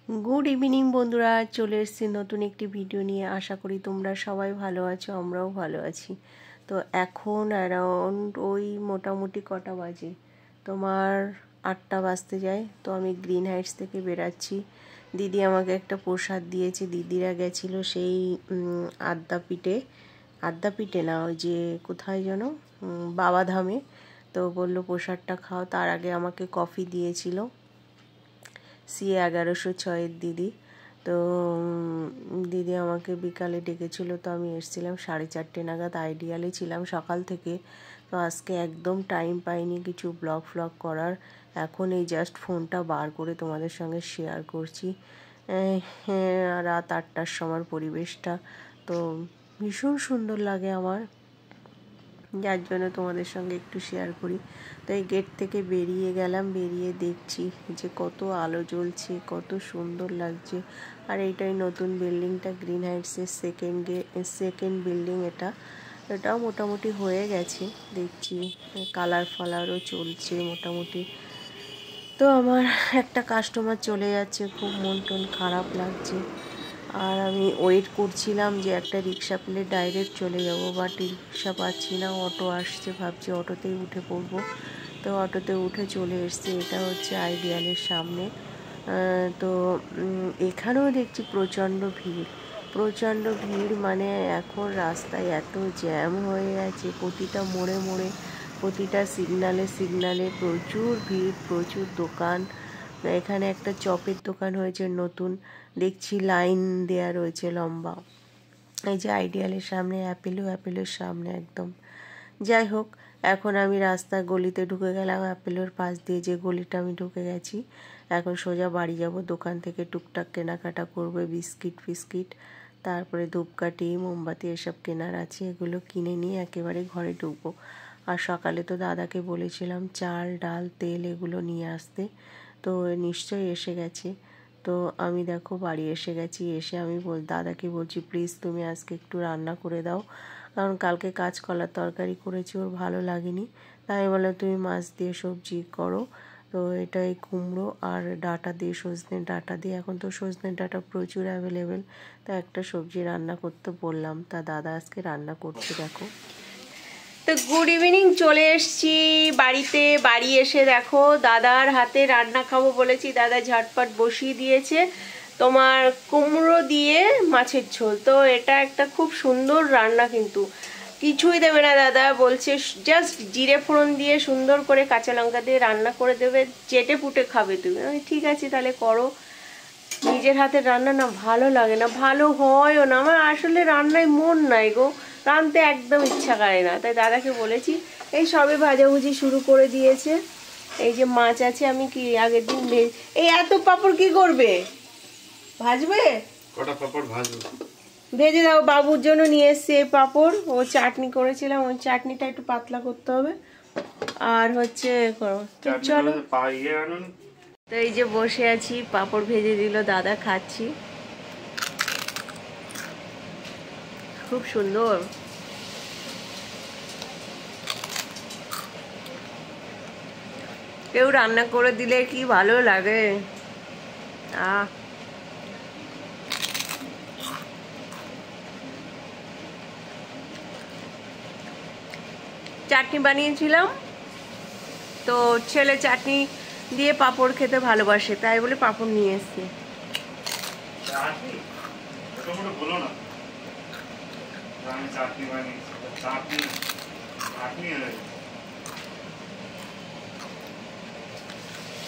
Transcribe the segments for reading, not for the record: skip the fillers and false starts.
Good evening बंधुरा चले एसेছি নতুন একটি ভিডিও নিয়ে। আশা করি তোমরা সবাই ভালো আছো, আমরাও ভালো আছি। তো এখন অ্যারাউন্ড ওই মোটামুটি কটা বাজে, তোমার 8টা বাজতে যায়। তো আমি গ্রিন হাইটস থেকে বেরাচ্ছি। দিদি আমাকে একটা প্রসাদ দিয়েছে, দিদিরা গেছিল সেই আদ্যাপীঠে না, ওই যে কোথায় যেন বাবাধামে। তো বললো প্রসাদটা খাও। তার আগে আমাকে কফি দিয়েছিল C1106 দিদি। তো দিদি আমাকে বিকালে ডেকেছিল, তো আমি এসেছিলাম 4:30 নাগাদ। আইডিয়ালে ছিলাম সকাল থেকে। তো আজকে একদম টাইম পাইনি কিছু ব্লগ করার। এখন এই জাস্ট ফোনটা বার করে তোমাদের সঙ্গে শেয়ার করছি। রাত 8টার সময় পরিবেশটা তো ভীষণ সুন্দর লাগে আমার, যার জন্য তোমাদের সঙ্গে একটু শেয়ার করি। তো এই গেট থেকে বেরিয়ে গেলাম, বেরিয়ে দেখছি যে কত আলো জ্বলছে, কত সুন্দর লাগছে। আর এইটাই নতুন বিল্ডিংটা, গ্রিন হাইটসের সেকেন্ড বিল্ডিং। এটাও মোটামুটি হয়ে গেছে, দেখছি কালার ফালারও চলছে মোটামুটি। তো আমার একটা কাস্টমার চলে যাচ্ছে, খুব মন টন খারাপ লাগছে। আর আমি ওয়েট করছিলাম যে একটা রিক্সা পেলে ডাইরেক্ট চলে যাব, বাট রিক্সা পাচ্ছি না। অটো আসছে, ভাবছি অটোতেই উঠে পড়বো। তো অটোতে উঠে চলে এসছি। এটা হচ্ছে আইডিয়ালের সামনে। তো এখানেও দেখছি প্রচণ্ড ভিড়। মানে এখন রাস্তায় এত জ্যাম হয়ে গেছে, প্রতিটা মোড়ে প্রতিটা সিগনালে প্রচুর ভিড়, প্রচুর দোকান। এখানে একটা চপের দোকান হয়েছে নতুন, দেখছি লাইন দেয়া রয়েছে লম্বা। এই যে আইডিয়ালের সামনে অ্যাপেলোর সামনে একদম। যাই হোক, এখন আমি রাস্তা গলিতে ঢুকে গেলাম। অ্যাপেলোর পাশ দিয়ে যে গলিটা আমি ঢুকে গেছি। এখন সোজা বাড়ি যাব। দোকান থেকে টুকটাক কেনাকাটা করবে, বিস্কিট, তারপরে ধূপকাঠি, মোমবাতি এসব কেনার আছে। এগুলো কিনে নিয়ে একেবারে ঘরে ঢুকবো। আর সকালে তো দাদাকে বলেছিলাম চাল, ডাল, তেল এগুলো নিয়ে আসতে, তো নিশ্চয়ই এসে গেছে। তো আমি দেখো বাড়ি এসে গেছি। এসে আমি দাদাকে বলছি, প্লিজ তুমি আজকে একটু রান্না করে দাও, কারণ কালকে কাঁচকলার তরকারি করেছি, ওর ভালো লাগেনি। তাই বললাম তুমি মাছ দিয়ে সবজি করো। তো এটাই কুমড়ো আর ডাঁটা দিয়ে, সজনে ডাঁটা দিয়ে, এখন তো সজনে ডাঁটা প্রচুর অ্যাভেলেবেল। তা একটা সবজি রান্না করতে বললাম, তা দাদা আজকে রান্না করছে দেখো। তো গুড ইভিনিং, চলে এসছি বাড়িতে। বাড়ি এসে দেখো দাদার হাতে রান্না খাবো বলেছি, দাদা ঝটপট বসিয়ে দিয়েছে তোমার কুমড়ো দিয়ে মাছের ঝোল। তো এটা একটা খুব সুন্দর রান্না, কিন্তু কিছুই দেবে না দাদা, বলছে জাস্ট জিরে ফোড়ন দিয়ে সুন্দর করে কাঁচা লঙ্কা দিয়ে রান্না করে দেবে, চেটে পুটে খাবে তুমি। আমি ঠিক আছে তাহলে করো। নিজের হাতের রান্না না ভালো লাগে না, ভালো হয়ও না। আমার আসলে রান্নায় মন নাই গো, রাঁধতে একদম ইচ্ছা করে না। তাই দাদাকে বলেছি, এই সবে ভাজাভুজি শুরু করে দিয়েছে। এই যে মাছ আছে, আমি কি আগের দিন এই এত পাপড় কি করবে, ভাজবে? কটা পাপড় ভাজবে? ভেজে দাও, বাবুর জন্য নিয়ে এসছি এই পাপড়। ও চাটনি করেছিলাম, ওই চাটনিটা একটু পাতলা করতে হবে। আর হচ্ছে চলো। তো এই যে বসে আছি, পাপড় ভেজে দিল দাদা, খাচ্ছি। খুব সুন্দর। কেউ রান্না করে দিলে কি ভালো লাগে। চাটনি বানিয়েছিলাম, তো ছেলে চাটনি দিয়ে পাপড় খেতে ভালোবাসে, তাই বলে পাপড় নিয়ে এসছি।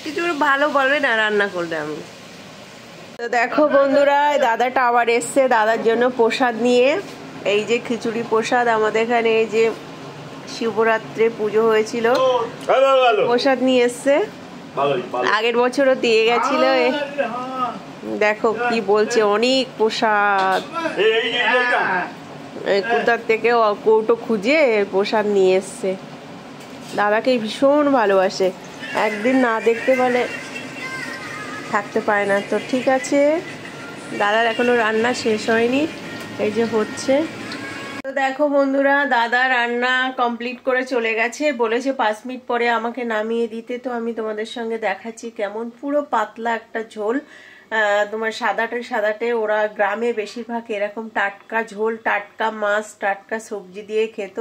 কিছু ভালো বলবে না রান্না করলে আমি। তো দেখো বন্ধুরা, দাদাটা আবার এসছে দাদার জন্য প্রসাদ নিয়ে। এই যে খিচুড়ি প্রসাদ, আমাদের এখানে এই যে শিবরাত্রে পুজো হয়েছিল, প্রসাদ নিয়ে এসছে। আগের বছরও দিয়ে গেছিল। দেখো কি বলছে, অনেক প্রসাদ। কোথার থেকে কৌটো খুঁজে প্রসাদ নিয়ে এসছে। দাদাকে ভীষণ ভালোবাসে, একদিন না দেখতে পেলে থাকতে পারে না। তো ঠিক আছে, দাদার এখনো রান্না শেষ হয়নি, এই যে হচ্ছে। তো দেখো বন্ধুরা, দাদা রান্না কমপ্লিট করে চলে গেছে, বলেছে 5 মিনিট পরে আমাকে নামিয়ে দিতে। তো আমি তোমাদের সঙ্গে দেখাচ্ছি কেমন, পুরো পাতলা একটা ঝোল। তোমার সাদাটে সাদাটে, ওরা গ্রামে বেশিরভাগ এরকম টাটকা ঝোল, টাটকা মাছ, টাটকা সবজি দিয়ে খেত।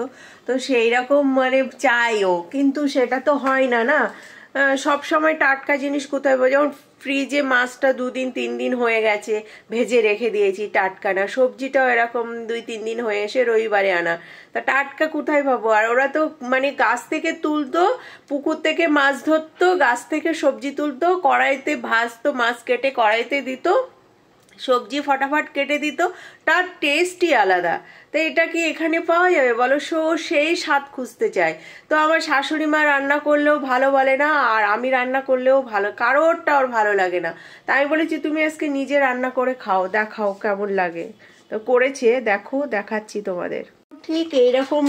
তো সেই রকম মানে চাইও, কিন্তু সেটা তো হয় না না। সব সময় টাটকা জিনিস কোথায় পাবো? যেমন ফ্রিজে মাছটা 2-3 দিন হয়ে গেছে, ভেজে রেখে দিয়েছি, টাটকা না। সবজিটাও এরকম 2-3 দিন হয়ে এসে রবিবারে আনা, তা টাটকা কোথায় পাবো? আর ওরা তো মানে গাছ থেকে তুলতো, পুকুর থেকে মাছ ধরতো, গাছ থেকে সবজি তুলতো, কড়াইতে ভাজতো, মাছ কেটে কড়াইতে দিত, সবজি ফটাফট কেটে দিত, তার টেস্টই আলাদা। তো এটা কি এখানে পাওয়া যাবে বলো? সেই স্বাদ খুঁজতে চায়। তো আমার শাশুড়ি মা রান্না করলেও ভালো বলে না, আর আমি রান্না করলেও ভালো, কারোরটা ওর ভালো লাগে না। তাই আমি বলেছি তুমি আজকে নিজে রান্না করে খাও, দেখাও কেমন লাগে। তো করেছে, দেখো, দেখাচ্ছি তোমাদের। ঠিক এইরকম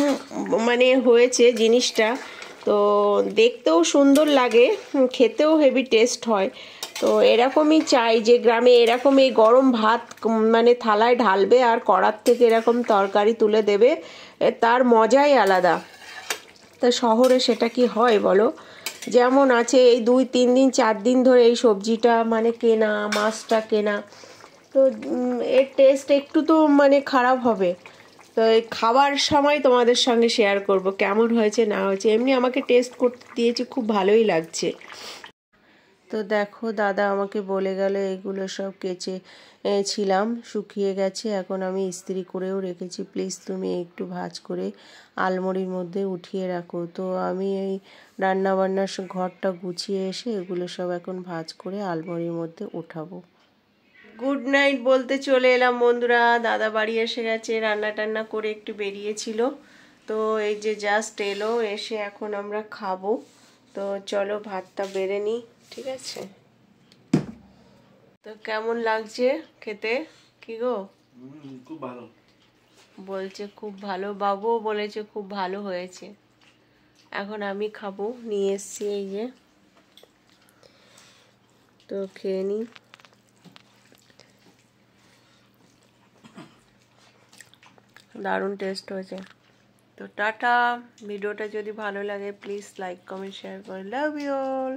মানে হয়েছে জিনিসটা। তো দেখতেও সুন্দর লাগে, খেতেও হেভি টেস্ট হয়। তো এরকমই চাই যে গ্রামে এরকম এই গরম ভাত মানে থালায় ঢালবে আর কড়ার থেকে এরকম তরকারি তুলে দেবে, তার মজাই আলাদা। তা শহরে সেটা কি হয় বলো? যেমন আছে এই 2-3 দিন 4 দিন ধরে এই সবজিটা মানে কেনা, মাছটা কেনা, তো এর টেস্ট একটু তো মানে খারাপ হবে। তো খাবার সময় তোমাদের সঙ্গে শেয়ার করব কেমন হয়েছে না হয়েছে। এমনি আমাকে টেস্ট করতে দিয়েছে, খুব ভালোই লাগছে। তো দেখো দাদা আমাকে বলে গেল এগুলো সব কেচে ছিলাম, শুকিয়ে গেছে, এখন আমি ইস্ত্রি করেও রেখেছি, প্লিজ তুমি একটু ভাঁজ করে আলমারির মধ্যে উঠিয়ে রাখো। তো আমি এই রান্নাবান্নার ঘরটা গুছিয়ে এসে এগুলো সব এখন ভাঁজ করে আলমারির মধ্যে উঠাবো। গুড নাইট বলতে চলে এলাম বন্ধুরা, দাদা বাড়ি এসে গেছে, রান্না টান্না করে একটু বেরিয়েছিল। তো এই যে জাস্ট এলো, এসে এখন আমরা খাবো। তো চলো ভাতটা বেড়ে নিই, ঠিক আছে? তো কেমন লাগছে খেতে? কি গো? খুব ভালো বলছে খুব ভালো, বাবুও বলেছে খুব ভালো হয়েছে। এখন আমি খাবো, নিয়ে এসছি এই যে, তো খেয়ে নিই। দারুণ টেস্ট হয়েছে। তো টাটা। ভিডিওটা যদি ভালো লাগে প্লিজ লাইক কমেন্ট শেয়ার করে, লাভ ইউ অল।